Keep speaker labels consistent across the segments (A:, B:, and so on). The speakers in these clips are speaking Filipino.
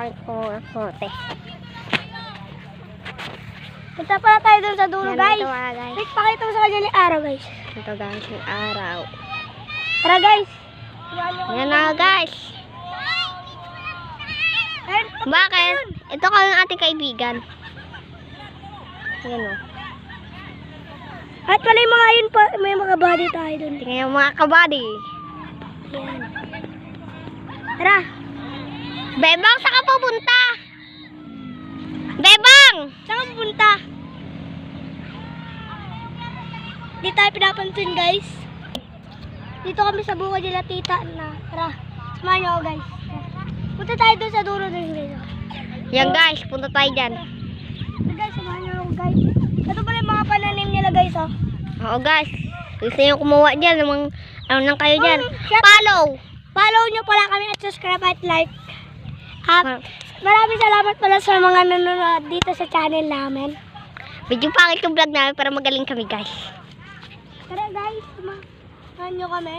A: pangit ko kote.
B: Punta pala tayo dun sa dulo,
A: Yan,
B: guys.
A: ito, guys.
B: Wait, pakita mo sa kanya yung araw, guys.
A: Ito guys, yung araw.
B: Tara, guys.
A: Yan na guys.
B: Ayun,
A: Bakit? Ito ka yung ating kaibigan. Yan o.
B: At pala yung mga yun pa, may mga body tayo dun.
A: Tingnan yung mga kabady.
B: Yan. Tara.
A: Bebang, saan ka pupunta? Bebang!
B: Saan ka pupunta? Di tayo pinapansin, guys. Dito kami sa buka nila tita na. Tara. Samahan niyo ako, guys. Punta tayo dun sa dulo dun, guys.
A: Yan guys, punta tayo dyan.
B: Tara, guys, samahan niyo ako, guys. Ito pala yung mga pananim nila, guys, oh.
A: Oo guys, gusto nyo kumuha dyan. Ano nang kayo dyan?
B: Shut-
A: Follow!
B: Follow nyo pala kami at subscribe at like. Maraming salamat pala sa mga nanonood dito sa channel namin.
A: Medyo pangit yung vlog namin para magaling kami guys.
B: Tara, guys, samahan nyo kami.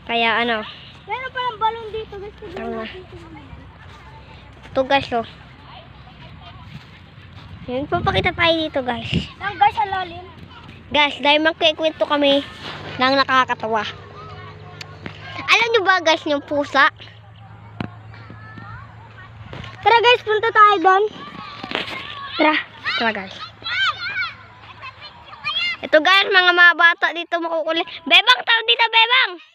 A: Kaya ano,
B: Meron palang balon dito, guys.
A: Tama. ito guys oh. Yan, papakita tayo dito guys.
B: Lang, guys, ang lalim.
A: Guys, dahil magkikwento kami ng nakakatawa. Alam nyo ba guys yung pusa?
B: Tara, guys, punta tayo doon. Tara.
A: Tara guys. Ito guys, mga bata dito makukulit. Bebang, tawag dito, Bebang!